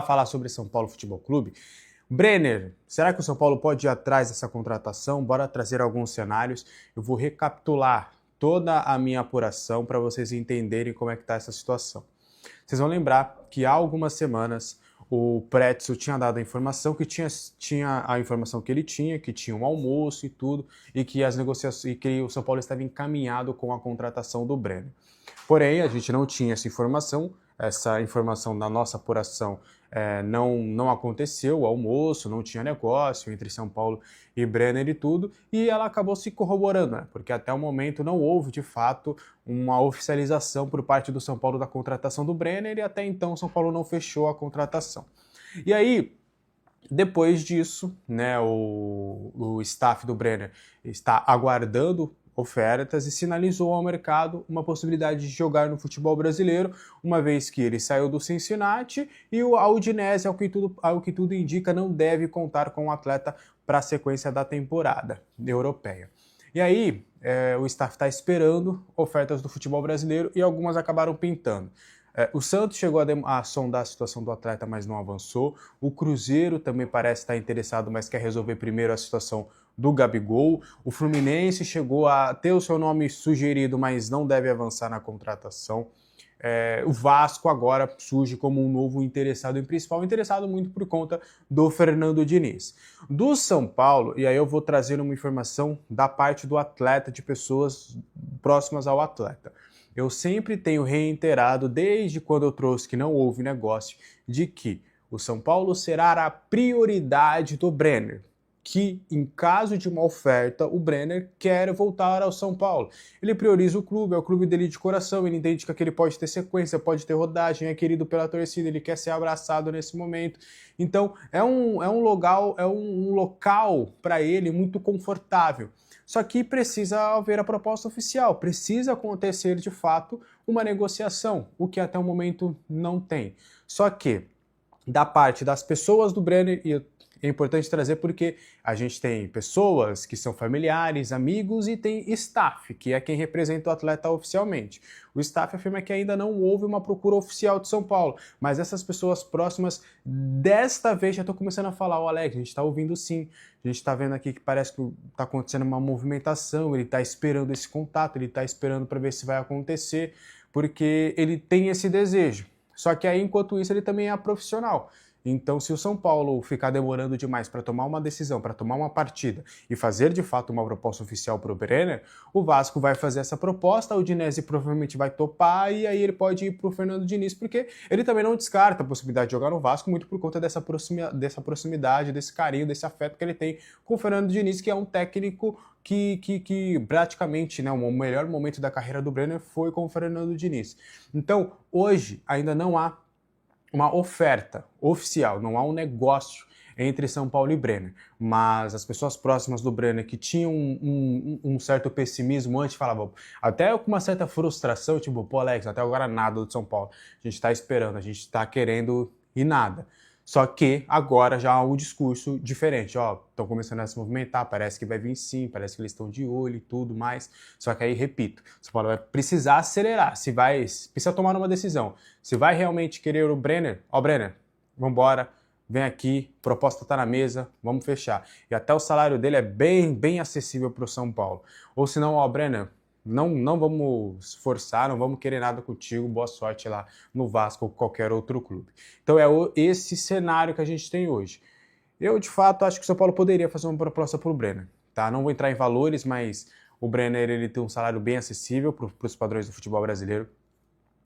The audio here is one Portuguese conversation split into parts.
Falar sobre São Paulo Futebol Clube. Brenner, será que o São Paulo pode ir atrás dessa contratação? Bora trazer alguns cenários. Eu vou recapitular toda a minha apuração para vocês entenderem como é que está essa situação. Vocês vão lembrar que há algumas semanas o Pretzel tinha dado a informação que tinha a informação que ele tinha, que tinha um almoço e tudo, e que as negociações, e que o São Paulo estava encaminhado com a contratação do Brenner. Porém, a gente não tinha essa informação da nossa apuração não aconteceu, o almoço, não tinha negócio entre São Paulo e Brenner e tudo, e ela acabou se corroborando, né? Porque até o momento não houve, de fato, uma oficialização por parte do São Paulo da contratação do Brenner, e até então o São Paulo não fechou a contratação. E aí, depois disso, né, o staff do Brenner está aguardando ofertas e sinalizou ao mercado uma possibilidade de jogar no futebol brasileiro, uma vez que ele saiu do Cincinnati e a Udinese, ao que tudo indica, não deve contar com o atleta para a sequência da temporada europeia. E aí, o staff está esperando ofertas do futebol brasileiro e algumas acabaram pintando. O Santos chegou a sondar a situação do atleta, mas não avançou. O Cruzeiro também parece estar interessado, mas quer resolver primeiro a situação do Gabigol. O Fluminense chegou a ter o seu nome sugerido, mas não deve avançar na contratação. O Vasco agora surge como um novo interessado em principal, interessado muito por conta do Fernando Diniz. Do São Paulo, e aí eu vou trazer uma informação da parte do atleta, de pessoas próximas ao atleta. Eu sempre tenho reiterado, desde quando eu trouxe que não houve negócio, de que o São Paulo será a prioridade do Brenner, que em caso de uma oferta, o Brenner quer voltar ao São Paulo. Ele prioriza o clube, é o clube dele de coração, ele entende que ele pode ter sequência, pode ter rodagem, é querido pela torcida, ele quer ser abraçado nesse momento. Então, é um local para ele muito confortável. Só que precisa haver a proposta oficial, precisa acontecer de fato uma negociação, o que até o momento não tem. Só que, da parte das pessoas do Brenner, e é importante trazer porque a gente tem pessoas que são familiares, amigos e tem staff, que é quem representa o atleta oficialmente. O staff afirma que ainda não houve uma procura oficial de São Paulo, mas essas pessoas próximas, desta vez já estão começando a falar: Alex, a gente está ouvindo sim, a gente está vendo aqui que parece que está acontecendo uma movimentação, ele está esperando esse contato, ele está esperando para ver se vai acontecer, porque ele tem esse desejo. Só que aí, enquanto isso, ele também é profissional. Então, se o São Paulo ficar demorando demais para tomar uma decisão, para tomar uma partida e fazer de fato uma proposta oficial para o Brenner, o Vasco vai fazer essa proposta, a Udinese provavelmente vai topar e aí ele pode ir para o Fernando Diniz, porque ele também não descarta a possibilidade de jogar no Vasco, muito por conta dessa proximidade, desse carinho, desse afeto que ele tem com o Fernando Diniz, que é um técnico que praticamente, né, o melhor momento da carreira do Brenner foi com o Fernando Diniz. Então, hoje ainda não há uma oferta oficial, não há um negócio entre São Paulo e Brenner, mas as pessoas próximas do Brenner que tinham um certo pessimismo antes falavam, até com uma certa frustração, tipo, pô, Alex, até agora nada do São Paulo, a gente está esperando, a gente está querendo e nada. Só que agora já há um discurso diferente, ó, estão começando a se movimentar, parece que vai vir sim, parece que eles estão de olho e tudo mais. Só que aí, repito, o São Paulo vai precisar acelerar, precisa tomar uma decisão. Se vai realmente querer o Brenner, ó, Brenner, vambora, vem aqui, proposta tá na mesa, vamos fechar. E até o salário dele é bem acessível para o São Paulo. Ou se não, ó, Brenner, não vamos forçar, não vamos querer nada contigo, boa sorte lá no Vasco ou qualquer outro clube. Então é esse cenário que a gente tem hoje. Eu, de fato, acho que o São Paulo poderia fazer uma proposta para o Brenner. Tá? Não vou entrar em valores, mas o Brenner ele tem um salário bem acessível para os padrões do futebol brasileiro.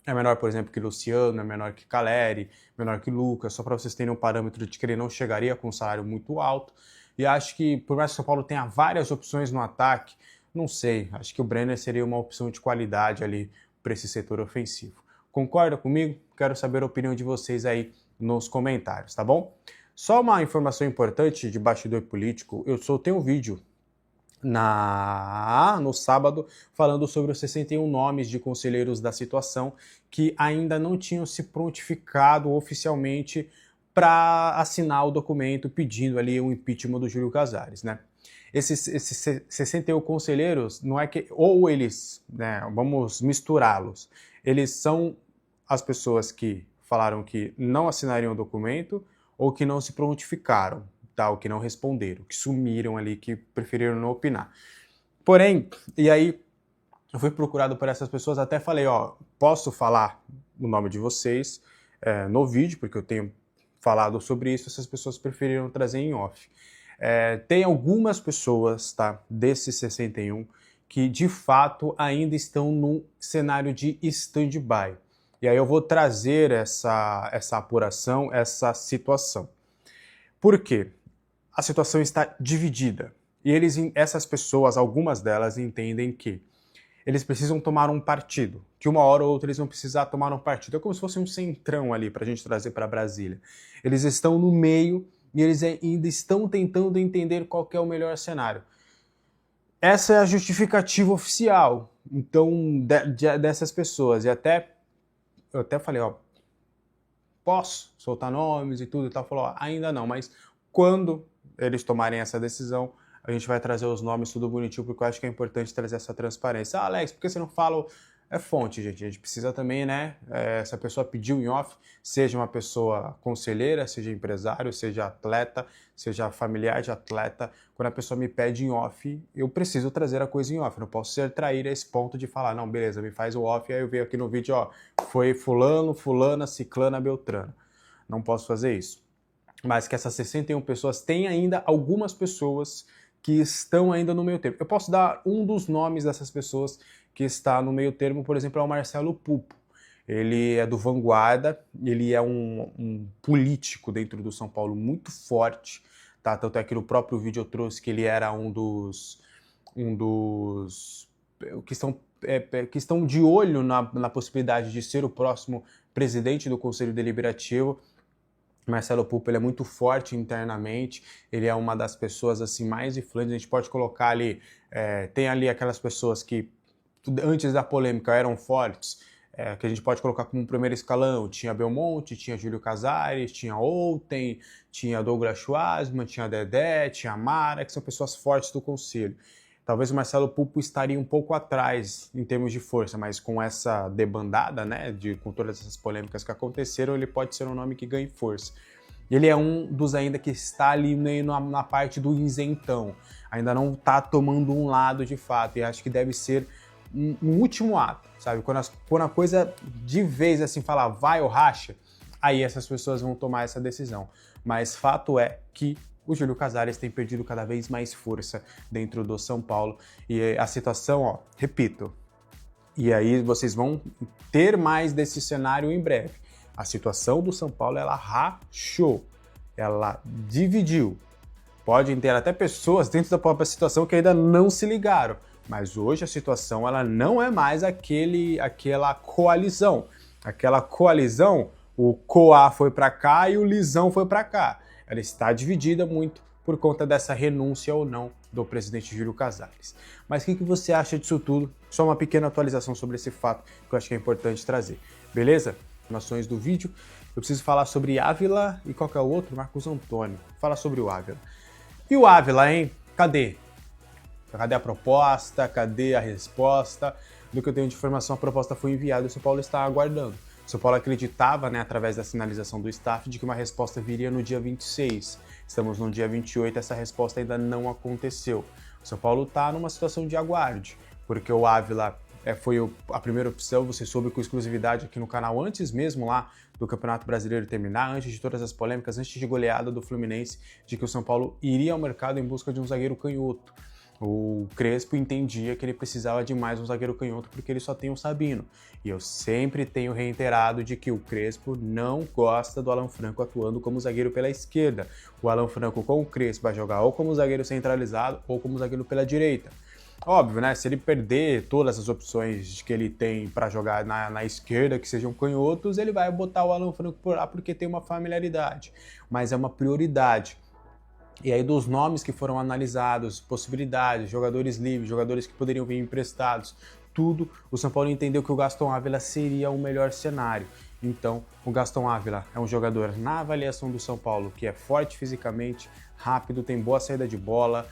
É menor, por exemplo, que Luciano, é menor que Caleri, menor que Lucas, só para vocês terem um parâmetro de que ele não chegaria com um salário muito alto. E acho que, por mais que o São Paulo tenha várias opções no ataque, não sei, acho que o Brenner seria uma opção de qualidade ali para esse setor ofensivo. Concorda comigo? Quero saber a opinião de vocês aí nos comentários, tá bom? Só uma informação importante de bastidor político, eu soltei um vídeo no sábado falando sobre os 61 nomes de conselheiros da situação que ainda não tinham se prontificado oficialmente para assinar o documento pedindo ali o impeachment do Júlio Casares, né? Esses 61 conselheiros, não é que, ou eles, né, vamos misturá-los, eles são as pessoas que falaram que não assinariam o documento ou que não se prontificaram, tá? Ou que não responderam, que sumiram ali, que preferiram não opinar. Porém, e aí eu fui procurado por essas pessoas, até falei, ó, posso falar o nome de vocês no vídeo, porque eu tenho falado sobre isso, essas pessoas preferiram trazer em off. Tem algumas pessoas, tá, desses 61, que de fato ainda estão num cenário de stand-by. E aí eu vou trazer essa apuração, essa situação. Por quê? A situação está dividida. E essas pessoas, algumas delas, entendem que eles precisam tomar um partido, que uma hora ou outra eles vão precisar tomar um partido. É como se fosse um centrão ali para a gente trazer para Brasília. Eles estão no meio e eles ainda estão tentando entender qual que é o melhor cenário. Essa é a justificativa oficial, então, dessas pessoas. E eu até falei, ó, posso soltar nomes e tudo e tal? Falou, ó, ainda não, mas quando eles tomarem essa decisão, a gente vai trazer os nomes tudo bonitinho, porque eu acho que é importante trazer essa transparência. Ah, Alex, por que você não fala fonte, gente? A gente precisa também, né? Se a pessoa pediu em off, seja uma pessoa conselheira, seja empresário, seja atleta, seja familiar de atleta, quando a pessoa me pede em off, eu preciso trazer a coisa em off. Eu não posso ser traíra a esse ponto de falar, não, beleza, me faz o off, aí eu vejo aqui no vídeo, ó, foi fulano, fulana, ciclana, beltrana. Não posso fazer isso. Mas que essas 61 pessoas, tem ainda algumas pessoas que estão ainda no meio termo. Eu posso dar um dos nomes dessas pessoas que está no meio termo, por exemplo, é o Marcelo Pupo. Ele é do Vanguarda, ele é um político dentro do São Paulo muito forte, tá? Tanto é que no próprio vídeo eu trouxe que ele era um dos que estão de olho na possibilidade de ser o próximo presidente do Conselho Deliberativo. Marcelo Pupo, ele é muito forte internamente, ele é uma das pessoas assim mais influentes, a gente pode colocar ali, tem ali aquelas pessoas que antes da polêmica eram fortes, que a gente pode colocar como primeiro escalão, tinha Belmonte, tinha Júlio Casares, tinha Outen, tinha Douglas Schwartzman, tinha Dedé, tinha Mara, que são pessoas fortes do conselho. Talvez o Marcelo Pupo estaria um pouco atrás em termos de força, mas com essa debandada, né, com todas essas polêmicas que aconteceram, ele pode ser um nome que ganhe força. Ele é um dos ainda que está ali meio na parte do isentão, ainda não está tomando um lado de fato, e acho que deve ser um último ato, sabe? Quando a coisa de vez assim falar vai ou racha, aí essas pessoas vão tomar essa decisão. Mas fato é que o Júlio Casares tem perdido cada vez mais força dentro do São Paulo. E a situação, ó, repito, e aí vocês vão ter mais desse cenário em breve. A situação do São Paulo, ela rachou, ela dividiu. Podem ter até pessoas dentro da própria situação que ainda não se ligaram, mas hoje a situação ela não é mais aquela coalizão. Aquela coalizão, o Coá foi para cá e o Lisão foi para cá. Ela está dividida muito por conta dessa renúncia ou não do presidente Júlio Casares. Mas o que você acha disso tudo? Só uma pequena atualização sobre esse fato que eu acho que é importante trazer. Beleza? Informações do vídeo. Eu preciso falar sobre Ávila e qual que é o outro? Marcos Antônio. Fala sobre o Ávila. E o Ávila, hein? Cadê? Cadê a proposta? Cadê a resposta? Do que eu tenho de informação, a proposta foi enviada e o São Paulo está aguardando. O São Paulo acreditava, né, através da sinalização do staff, de que uma resposta viria no dia 26. Estamos no dia 28, essa resposta ainda não aconteceu. O São Paulo está numa situação de aguarde, porque o Ávila foi a primeira opção, você soube com exclusividade aqui no canal, antes mesmo lá do Campeonato Brasileiro terminar, antes de todas as polêmicas, antes de goleada do Fluminense, de que o São Paulo iria ao mercado em busca de um zagueiro canhoto. O Crespo entendia que ele precisava de mais um zagueiro canhoto porque ele só tem o Sabino. E eu sempre tenho reiterado de que o Crespo não gosta do Alan Franco atuando como zagueiro pela esquerda. O Alan Franco com o Crespo vai jogar ou como zagueiro centralizado ou como zagueiro pela direita. Óbvio, né? Se ele perder todas as opções que ele tem para jogar na esquerda, que sejam canhotos, ele vai botar o Alan Franco por lá porque tem uma familiaridade. Mas é uma prioridade. E aí dos nomes que foram analisados, possibilidades, jogadores livres, jogadores que poderiam vir emprestados, tudo, o São Paulo entendeu que o Gaston Ávila seria o melhor cenário. Então, o Gaston Ávila é um jogador, na avaliação do São Paulo, que é forte fisicamente, rápido, tem boa saída de bola,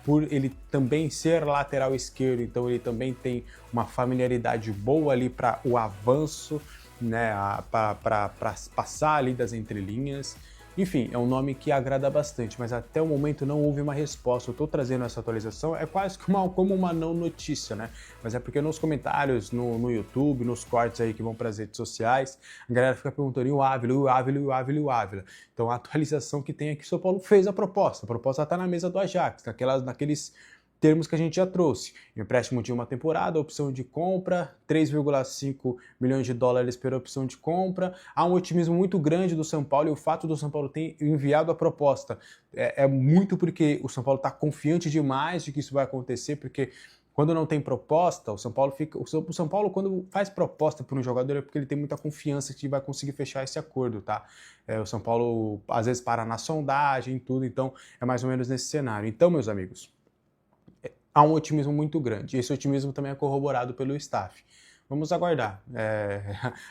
por ele também ser lateral esquerdo, então ele também tem uma familiaridade boa ali para o avanço, né, para passar ali das entrelinhas. Enfim, é um nome que agrada bastante, mas até o momento não houve uma resposta. Eu estou trazendo essa atualização, é quase como uma não notícia, né? Mas é porque nos comentários, no YouTube, nos cortes aí que vão para as redes sociais, a galera fica perguntando, e o Ávila, e o Ávila, e o Ávila, e o Ávila. Então a atualização que tem aqui, o São Paulo fez a proposta está na mesa do Ajax, naqueles termos que a gente já trouxe. Empréstimo de uma temporada, opção de compra, 3,5 milhões de dólares pela opção de compra. Há um otimismo muito grande do São Paulo e o fato do São Paulo ter enviado a proposta é muito porque o São Paulo está confiante demais de que isso vai acontecer, porque quando não tem proposta, o São Paulo quando faz proposta por um jogador é porque ele tem muita confiança que vai conseguir fechar esse acordo, tá? O São Paulo às vezes para na sondagem e tudo, então é mais ou menos nesse cenário. Então, meus amigos, há um otimismo muito grande. Esse otimismo também é corroborado pelo staff. Vamos aguardar.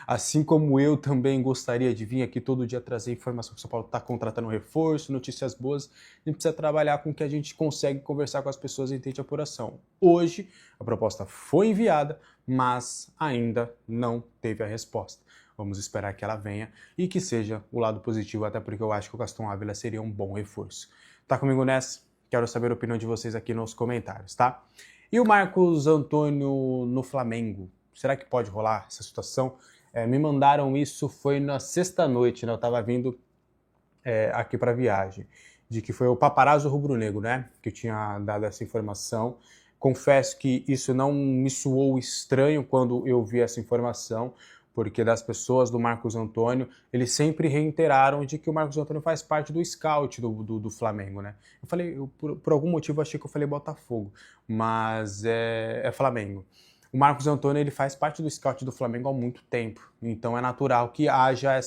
Assim como eu também gostaria de vir aqui todo dia trazer informação que o São Paulo está contratando um reforço, notícias boas, a gente precisa trabalhar com o que a gente consegue conversar com as pessoas em tempo de apuração. Hoje, a proposta foi enviada, mas ainda não teve a resposta. Vamos esperar que ela venha e que seja o lado positivo, até porque eu acho que o Gastão Ávila seria um bom reforço. Tá comigo nessa? Quero saber a opinião de vocês aqui nos comentários, tá? E o Marcos Antônio no Flamengo? Será que pode rolar essa situação? Me mandaram isso, foi na sexta-noite, né? Eu tava vindo aqui para viagem, de que foi o Paparazzo Rubro-Negro, né? Que tinha dado essa informação. Confesso que isso não me soou estranho quando eu vi essa informação, porque das pessoas do Marcos Antônio, eles sempre reiteraram de que o Marcos Antônio faz parte do scout do Flamengo, né? Eu falei, por algum motivo, achei que eu falei Botafogo, mas é Flamengo. O Marcos Antônio, ele faz parte do scout do Flamengo há muito tempo, então é natural que haja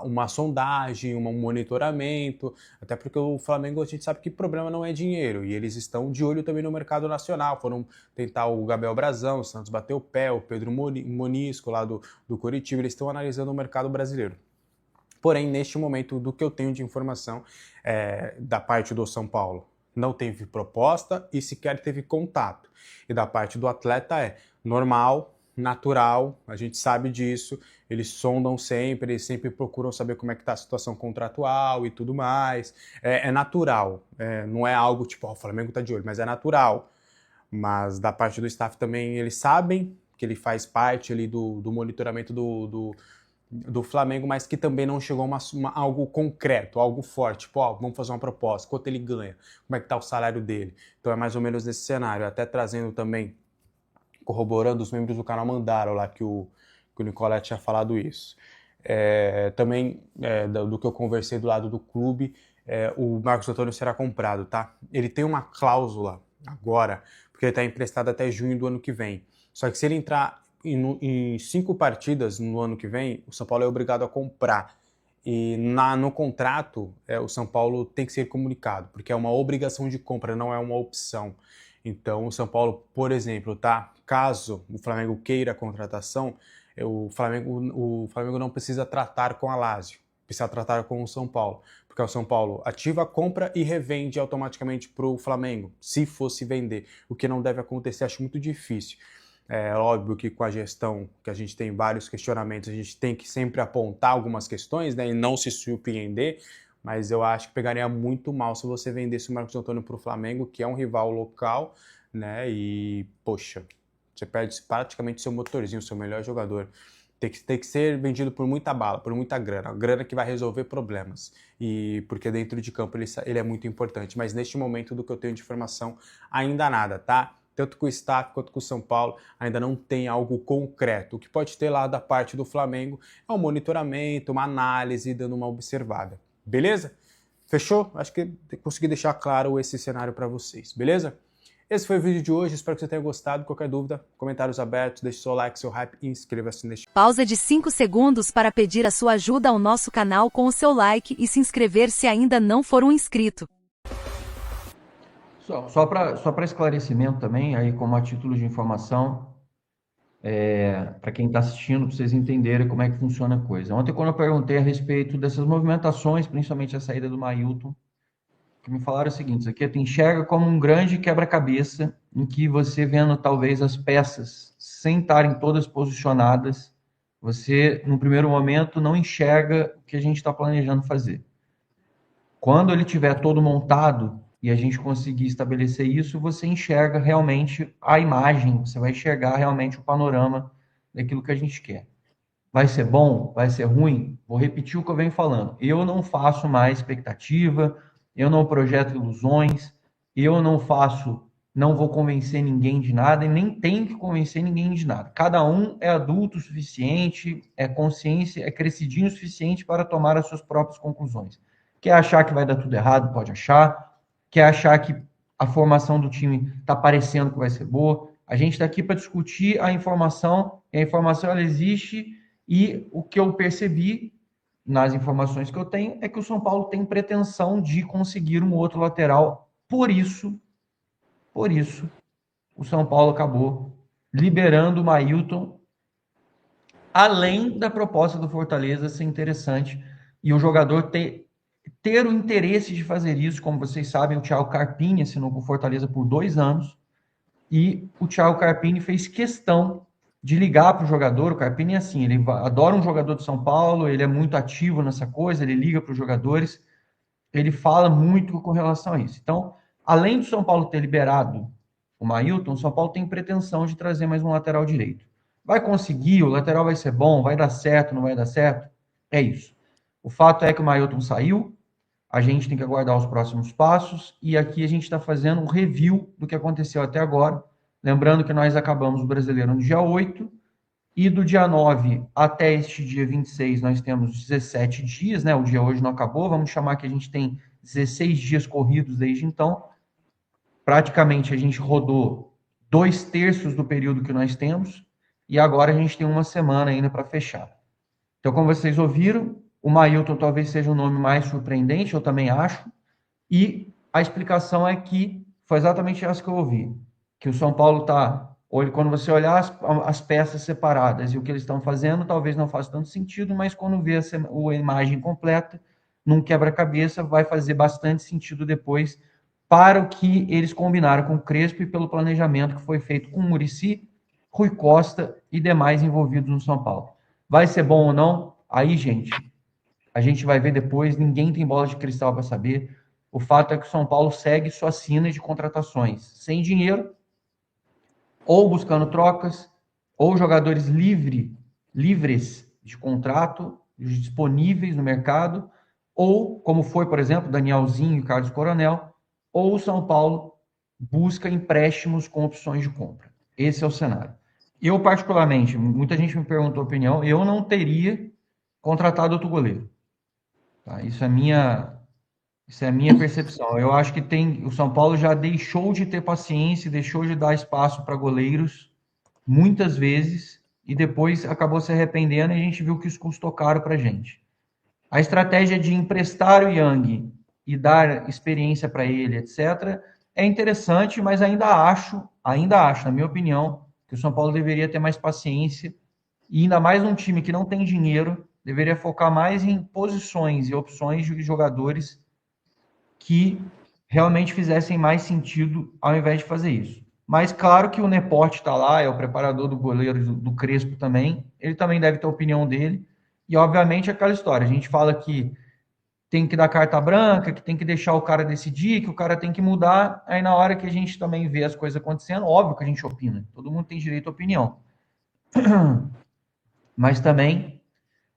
uma sondagem, um monitoramento, até porque o Flamengo a gente sabe que o problema não é dinheiro, e eles estão de olho também no mercado nacional, foram tentar o Gabriel Brazão, o Santos bateu o pé, o Pedro Monisco lá do Coritiba, eles estão analisando o mercado brasileiro. Porém, neste momento, do que eu tenho de informação da parte do São Paulo, não teve proposta e sequer teve contato. E da parte do atleta é normal, natural, a gente sabe disso, eles sondam sempre, eles sempre procuram saber como é que está a situação contratual e tudo mais. É natural, não é algo tipo, o Flamengo está de olho, mas é natural. Mas da parte do staff também, eles sabem que ele faz parte ali do monitoramento do Flamengo, mas que também não chegou a algo concreto, algo forte, tipo, vamos fazer uma proposta, quanto ele ganha, como é que tá o salário dele. Então é mais ou menos nesse cenário, até trazendo também, corroborando, os membros do canal mandaram lá que o Nicolé tinha falado isso. Também, do que eu conversei do lado do clube, o Marcos Antônio será comprado, tá? Ele tem uma cláusula agora, porque ele está emprestado até junho do ano que vem. Só que se ele entrar em 5 partidas no ano que vem, o São Paulo é obrigado a comprar. E no contrato, o São Paulo tem que ser comunicado, porque é uma obrigação de compra, não é uma opção. Então, o São Paulo, por exemplo, tá? Caso o Flamengo queira a contratação, o Flamengo não precisa tratar com a Lazio, precisa tratar com o São Paulo, porque o São Paulo ativa a compra e revende automaticamente para o Flamengo, se fosse vender, o que não deve acontecer, acho muito difícil. É óbvio que com a gestão, que a gente tem vários questionamentos, a gente tem que sempre apontar algumas questões, né, e não se surpreender, mas eu acho que pegaria muito mal se você vendesse o Marcos Antônio para o Flamengo, que é um rival local, né, e, poxa, você perde praticamente seu motorzinho, seu melhor jogador. Tem que ser vendido por muita bala, por muita grana que vai resolver problemas, e porque dentro de campo ele é muito importante, mas neste momento, do que eu tenho de informação, ainda nada, tá? Tanto com o staff quanto com o São Paulo, ainda não tem algo concreto. O que pode ter lá da parte do Flamengo é um monitoramento, uma análise, dando uma observada. Beleza? Fechou? Acho que consegui deixar claro esse cenário para vocês, beleza? Esse foi o vídeo de hoje, espero que você tenha gostado. Qualquer dúvida, comentários abertos, deixe seu like, seu hype e inscreva-se neste... Pausa de 5 segundos para pedir a sua ajuda ao nosso canal com o seu like e se inscrever se ainda não for um inscrito. Só para esclarecimento também, aí como a título de informação, para quem está assistindo, para vocês entenderem como é que funciona a coisa. Ontem, quando eu perguntei a respeito dessas movimentações, principalmente a saída do Mailton, que me falaram o seguinte: isso aqui tu enxerga como um grande quebra-cabeça, em que você vendo talvez as peças sem estarem todas posicionadas, você, no primeiro momento, não enxerga o que a gente está planejando fazer. Quando ele tiver todo montado e a gente conseguir estabelecer isso, você enxerga realmente a imagem, você vai enxergar realmente o panorama daquilo que a gente quer. Vai ser bom? Vai ser ruim? Vou repetir o que eu venho falando. Eu não faço mais expectativa, eu não projeto ilusões, eu não vou convencer ninguém de nada e nem tenho que convencer ninguém de nada. Cada um é adulto o suficiente, é consciência, é crescidinho o suficiente para tomar as suas próprias conclusões. Quer achar que vai dar tudo errado? Pode achar. Quer achar que a formação do time está parecendo que vai ser boa? A gente está aqui para discutir a informação, e a informação ela existe, e o que eu percebi nas informações que eu tenho é que o São Paulo tem pretensão de conseguir um outro lateral. Por isso, o São Paulo acabou liberando o Mailton, além da proposta do Fortaleza ser interessante e o jogador ter o interesse de fazer isso. Como vocês sabem, o Thiago Carpini assinou com o Fortaleza por 2 anos e o Thiago Carpini fez questão de ligar para o jogador. O Carpini é assim, ele adora um jogador de São Paulo, ele é muito ativo nessa coisa, ele liga para os jogadores, ele fala muito com relação a isso. Então, além do São Paulo ter liberado o Mailton, o São Paulo tem pretensão de trazer mais um lateral direito. Vai conseguir? O lateral vai ser bom? Vai dar certo? Não vai dar certo? É isso. O fato é que o Mailton saiu, a gente tem que aguardar os próximos passos, e aqui a gente está fazendo um review do que aconteceu até agora. Lembrando que nós acabamos o Brasileiro no dia 8, e do dia 9 até este dia 26 nós temos 17 dias, né? O dia hoje não acabou, vamos chamar que a gente tem 16 dias corridos desde então. Praticamente a gente rodou 2/3 do período que nós temos, e agora a gente tem uma semana ainda para fechar. Então, como vocês ouviram, o Mailton talvez seja o nome mais surpreendente, eu também acho, e a explicação é que foi exatamente essa que eu ouvi, que o São Paulo está, quando você olhar as peças separadas e o que eles estão fazendo, talvez não faça tanto sentido, mas quando vê a imagem completa, num quebra-cabeça, vai fazer bastante sentido depois para o que eles combinaram com o Crespo e pelo planejamento que foi feito com o Muricy, Rui Costa e demais envolvidos no São Paulo. Vai ser bom ou não? Aí, gente, a gente vai ver depois, ninguém tem bola de cristal para saber. O fato é que o São Paulo segue sua sina de contratações sem dinheiro, ou buscando trocas, ou jogadores livres de contrato, disponíveis no mercado, ou, como foi, por exemplo, Danielzinho e Carlos Coronel, ou o São Paulo busca empréstimos com opções de compra. Esse é o cenário. Eu, particularmente, muita gente me perguntou a opinião, eu não teria contratado outro goleiro. Tá? Isso é minha percepção. Eu acho que o São Paulo já deixou de ter paciência, deixou de dar espaço para goleiros muitas vezes e depois acabou se arrependendo e a gente viu que isso custou caro para a gente. A estratégia de emprestar o Yang e dar experiência para ele, etc., é interessante, mas ainda acho, na minha opinião, que o São Paulo deveria ter mais paciência e ainda mais um time que não tem dinheiro, deveria focar mais em posições e opções de jogadores que realmente fizessem mais sentido ao invés de fazer isso. Mas claro que o Nepote está lá, é o preparador do goleiro do Crespo também, ele também deve ter a opinião dele, e obviamente aquela história, a gente fala que tem que dar carta branca, que tem que deixar o cara decidir, que o cara tem que mudar, aí na hora que a gente também vê as coisas acontecendo, óbvio que a gente opina, todo mundo tem direito à opinião. Mas também,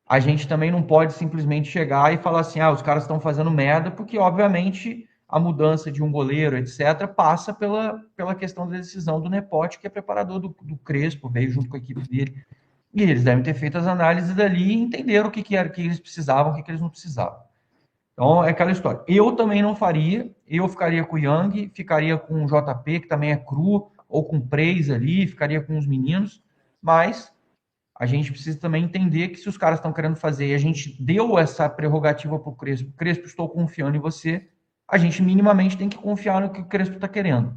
a gente também não pode simplesmente chegar e falar assim, os caras estão fazendo merda, porque obviamente a mudança de um goleiro, etc., passa pela questão da decisão do Nepote, que é preparador do Crespo, veio junto com a equipe dele, e eles devem ter feito as análises dali e entenderam o que era que eles precisavam, o que eles não precisavam. Então, é aquela história. Eu também não faria, eu ficaria com o Yang, ficaria com o JP, que também é cru, ou com o Preis ali, ficaria com os meninos, mas a gente precisa também entender que se os caras estão querendo fazer e a gente deu essa prerrogativa para o Crespo, estou confiando em você, a gente minimamente tem que confiar no que o Crespo está querendo.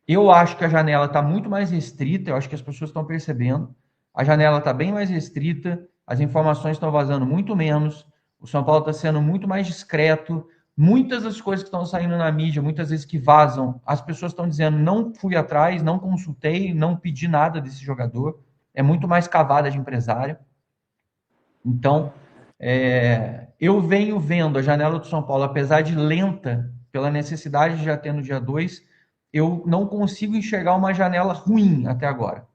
Eu acho que a janela está muito mais restrita, eu acho que as pessoas estão percebendo, a janela está bem mais restrita, as informações estão vazando muito menos, o São Paulo está sendo muito mais discreto, muitas das coisas que estão saindo na mídia, muitas vezes que vazam, as pessoas estão dizendo, não fui atrás, não consultei, não pedi nada desse jogador, é muito mais cavada de empresário. Então, eu venho vendo a janela do São Paulo, apesar de lenta, pela necessidade de já ter no dia 2, eu não consigo enxergar uma janela ruim até agora.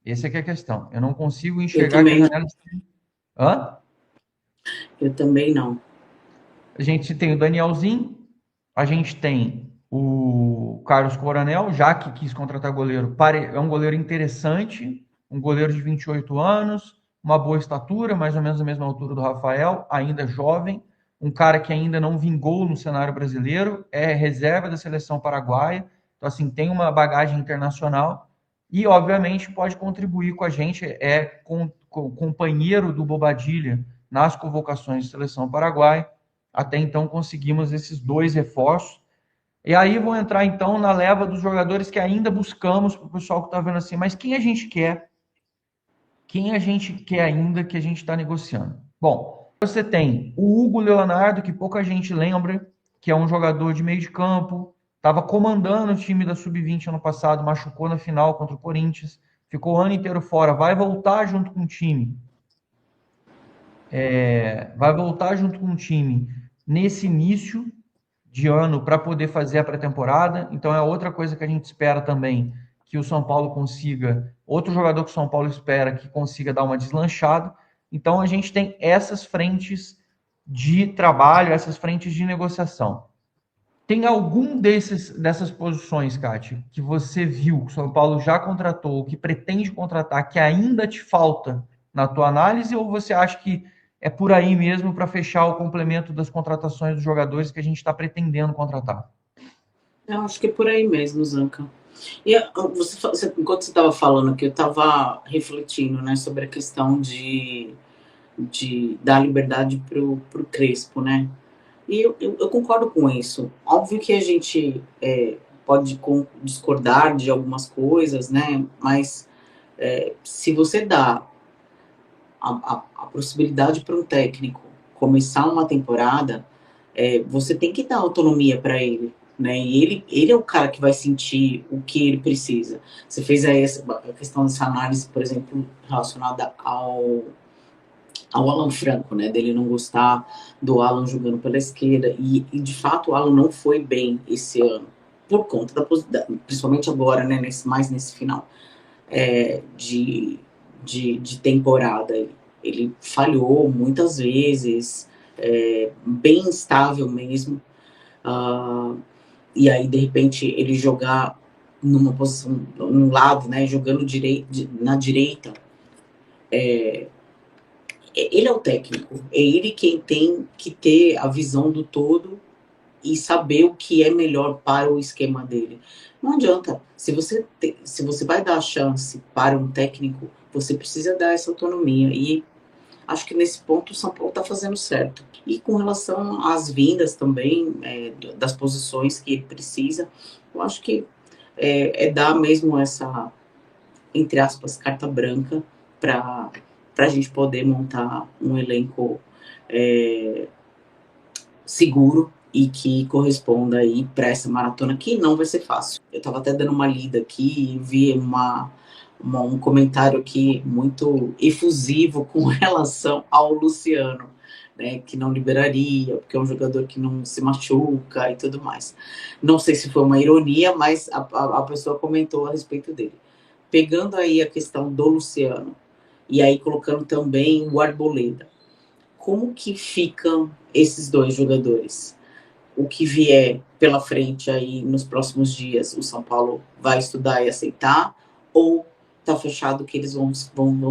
Essa é que é a questão. Eu não consigo Eu enxergar que a também não. janela... Hã? Eu também não. A gente tem o Danielzinho, a gente tem o Carlos Coronel, já que quis contratar goleiro. É um goleiro interessante, um goleiro de 28 anos, uma boa estatura, mais ou menos a mesma altura do Rafael, ainda jovem, um cara que ainda não vingou no cenário brasileiro, é reserva da seleção paraguaia, então assim, tem uma bagagem internacional e obviamente pode contribuir com a gente, companheiro do Bobadilha nas convocações de seleção paraguaia. Até então conseguimos esses 2 reforços. E aí vou entrar então na leva dos jogadores que ainda buscamos, para o pessoal que está vendo assim, mas quem a gente quer? Quem a gente quer ainda que a gente está negociando? Bom, você tem o Hugo Leonardo, que pouca gente lembra, que é um jogador de meio de campo, estava comandando o time da Sub-20 ano passado, machucou na final contra o Corinthians, ficou o ano inteiro fora, vai voltar junto com o time. Nesse início de ano para poder fazer a pré-temporada. Então é outra coisa que a gente espera também que o São Paulo consiga, outro jogador que o São Paulo espera que consiga dar uma deslanchada. Então a gente tem essas frentes de trabalho, essas frentes de negociação. Tem algum dessas posições, Kátia, que você viu que o São Paulo já contratou, que pretende contratar, que ainda te falta na tua análise, ou você acha que é por aí mesmo para fechar o complemento das contratações dos jogadores que a gente está pretendendo contratar? Eu acho que é por aí mesmo, Zanca. E enquanto você estava falando aqui, eu estava refletindo, né, sobre a questão de dar liberdade pro Crespo, né? E eu concordo com isso. Óbvio que a gente pode discordar de algumas coisas, né? Mas se você dá a possibilidade para um técnico começar uma temporada, você tem que dar autonomia para ele, né? E ele é o cara que vai sentir o que ele precisa. Você fez aí a questão dessa análise, por exemplo, relacionada ao Alan Franco, né? Dele não gostar do Alan jogando pela esquerda. E de fato o Alan não foi bem esse ano, por conta principalmente agora, né? Mais nesse final de temporada. Ele falhou muitas vezes, bem instável mesmo. E aí, de repente, ele jogar numa posição, num lado, né? Jogando na direita. Ele é o técnico, é ele quem tem que ter a visão do todo e saber o que é melhor para o esquema dele. Não adianta, se você vai dar a chance para um técnico, você precisa dar essa autonomia, e acho que nesse ponto o São Paulo está fazendo certo. E com relação às vindas também, das posições que ele precisa, eu acho que dar mesmo essa, entre aspas, carta branca para a gente poder montar um elenco seguro e que corresponda aí para essa maratona, que não vai ser fácil. Eu estava até dando uma lida aqui e vi um comentário aqui muito efusivo com relação ao Luciano, né, que não liberaria, porque é um jogador que não se machuca e tudo mais. Não sei se foi uma ironia, mas a pessoa comentou a respeito dele. Pegando aí a questão do Luciano, e aí colocando também o Arboleda, como que ficam esses dois jogadores? O que vier pela frente aí nos próximos dias, o São Paulo vai estudar e aceitar, ou tá fechado que eles vão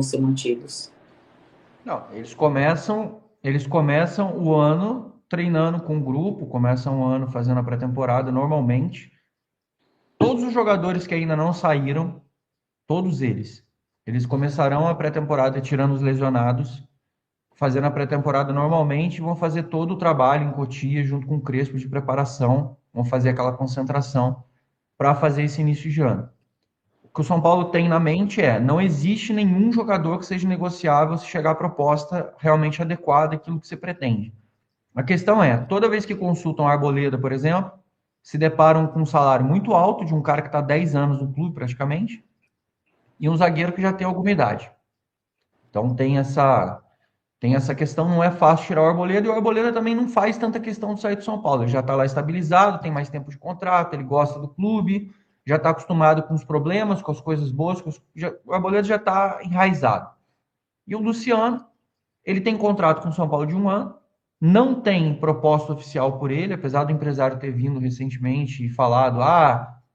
ser mantidos? Não, eles começam o ano treinando com o grupo, começam o ano fazendo a pré-temporada normalmente. Todos os jogadores que ainda não saíram, todos eles começarão a pré-temporada tirando os lesionados, fazendo a pré-temporada normalmente, vão fazer todo o trabalho em Cotia, junto com o Crespo de preparação, vão fazer aquela concentração para fazer esse início de ano. O que o São Paulo tem na mente não existe nenhum jogador que seja negociável se chegar a proposta realmente adequada àquilo que você pretende. A questão toda vez que consultam a Arboleda, por exemplo, se deparam com um salário muito alto de um cara que está 10 anos no clube praticamente, e um zagueiro que já tem alguma idade. Então tem Tem essa questão, não é fácil tirar o Arboleda, e o Arboleda também não faz tanta questão de sair do São Paulo. Ele já está lá estabilizado, tem mais tempo de contrato, ele gosta do clube, já está acostumado com os problemas, com as coisas boas, o Arboleda já está enraizado. E o Luciano, ele tem contrato com o São Paulo de 1 ano, não tem proposta oficial por ele, apesar do empresário ter vindo recentemente e falado,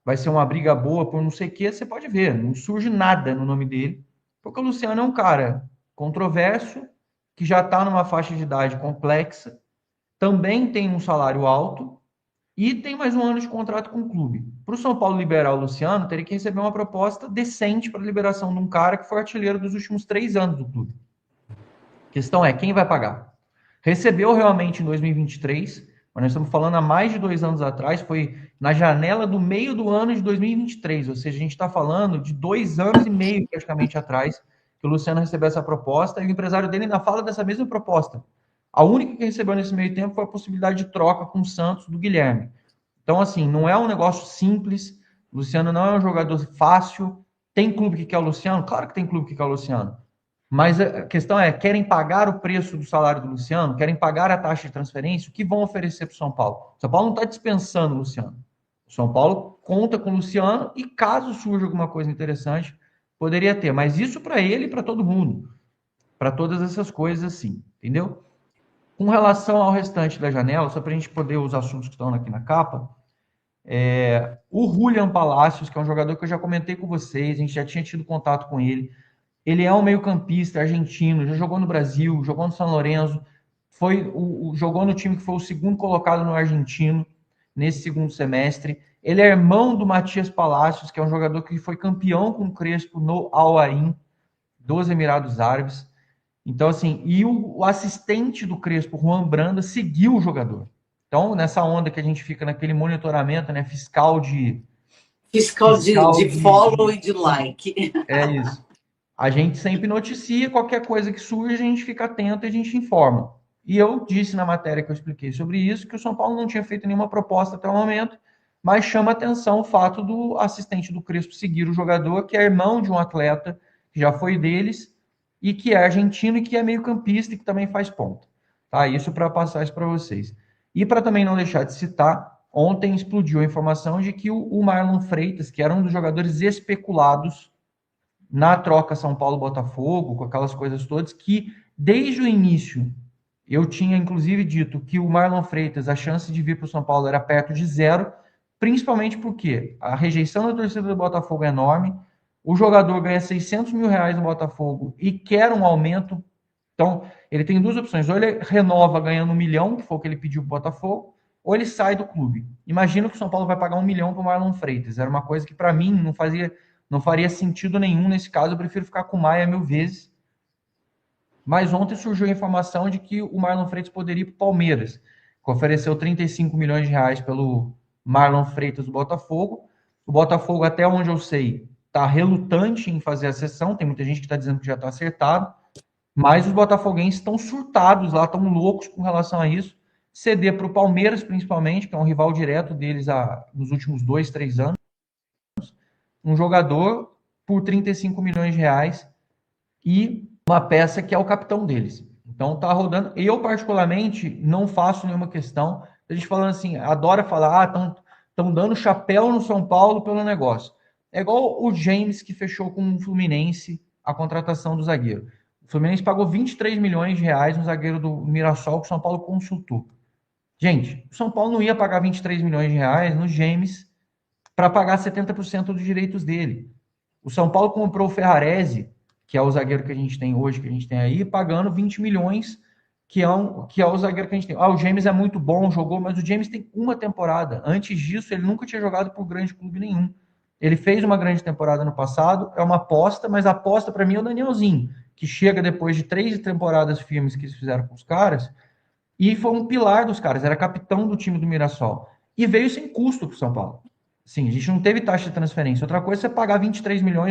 vai ser uma briga boa por não sei o que, você pode ver, não surge nada no nome dele, porque o Luciano é um cara controverso, que já está numa faixa de idade complexa, também tem um salário alto e tem mais 1 ano de contrato com o clube. Para o São Paulo liberar o Luciano, teria que receber uma proposta decente para a liberação de um cara que foi artilheiro dos últimos 3 anos do clube. A questão é, quem vai pagar? Recebeu realmente em 2023, mas nós estamos falando há mais de 2 anos atrás, foi na janela do meio do ano de 2023, ou seja, a gente está falando de 2 anos e meio praticamente atrás, que o Luciano recebeu essa proposta, e o empresário dele ainda fala dessa mesma proposta. A única que recebeu nesse meio tempo foi a possibilidade de troca com o Santos do Guilherme. Então, assim, não é um negócio simples, o Luciano não é um jogador fácil. Tem clube que quer o Luciano? Claro que tem clube que quer o Luciano. Mas a questão é, querem pagar o preço do salário do Luciano? Querem pagar a taxa de transferência? O que vão oferecer para o São Paulo? O São Paulo não está dispensando o Luciano. O São Paulo conta com o Luciano e caso surja alguma coisa interessante, poderia ter, mas isso para ele e para todo mundo, para todas essas coisas assim, entendeu? Com relação ao restante da janela, só para a gente poder os assuntos que estão aqui na capa, o Julian Palacios, que é um jogador que eu já comentei com vocês, a gente já tinha tido contato com ele, ele é um meio-campista argentino, já jogou no Brasil, jogou no São Lourenço, jogou no time que foi o segundo colocado no argentino nesse segundo semestre. Ele é irmão do Matias Palacios, que é um jogador que foi campeão com o Crespo no Al Ain dos Emirados Árabes. Então, assim, e o assistente do Crespo, Juan Branda, seguiu o jogador. Então, nessa onda que a gente fica naquele monitoramento, né, fiscal de follow e de like. É isso. A gente sempre noticia qualquer coisa que surge, a gente fica atento e a gente informa. E eu disse na matéria que eu expliquei sobre isso que o São Paulo não tinha feito nenhuma proposta até o momento, mas chama atenção o fato do assistente do Crespo seguir o jogador, que é irmão de um atleta que já foi deles e que é argentino e que é meio-campista e que também faz ponta. Tá? Isso para passar isso para vocês. E para também não deixar de citar, ontem explodiu a informação de que o Marlon Freitas, que era um dos jogadores especulados na troca São Paulo-Botafogo, com aquelas coisas todas, que desde o início eu tinha inclusive dito que o Marlon Freitas, a chance de vir para o São Paulo era perto de 0, principalmente porque a rejeição da torcida do Botafogo é enorme, o jogador ganha R$600 mil no Botafogo e quer um aumento. Então, ele tem 2 opções. Ou ele renova ganhando 1 milhão, que foi o que ele pediu para o Botafogo, ou ele sai do clube. Imagina que o São Paulo vai pagar 1 milhão para o Marlon Freitas. Era uma coisa que, para mim, não faria sentido nenhum nesse caso. Eu prefiro ficar com o Maia 1000 vezes. Mas ontem surgiu a informação de que o Marlon Freitas poderia ir para o Palmeiras, que ofereceu R$35 milhões pelo Marlon Freitas do Botafogo. O Botafogo, até onde eu sei, está relutante em fazer a cessão. Tem muita gente que está dizendo que já está acertado. Mas os botafoguenses estão surtados lá, estão loucos com relação a isso. Ceder para o Palmeiras, principalmente, que é um rival direto deles nos últimos 2, 3 anos. Um jogador por R$35 milhões e uma peça que é o capitão deles. Então tá rodando. Eu, particularmente, não faço nenhuma questão. A gente falando assim, adora falar, estão dando chapéu no São Paulo pelo negócio. É igual o James, que fechou com o Fluminense a contratação do zagueiro. O Fluminense pagou R$23 milhões no zagueiro do Mirassol, que o São Paulo consultou. Gente, o São Paulo não ia pagar R$23 milhões no James para pagar 70% dos direitos dele. O São Paulo comprou o Ferrarese, que é o zagueiro que a gente tem hoje, que a gente tem aí, pagando 20 milhões, que é o zagueiro que a gente tem. O James é muito bom, jogou, mas o James tem uma temporada. Antes disso, ele nunca tinha jogado por grande clube nenhum. Ele fez uma grande temporada no passado, é uma aposta, mas a aposta para mim é o Danielzinho, que chega depois de 3 temporadas firmes que eles fizeram com os caras, e foi um pilar dos caras, era capitão do time do Mirassol. E veio sem custo para o São Paulo. Sim, a gente não teve taxa de transferência. Outra coisa é você pagar 23 milhões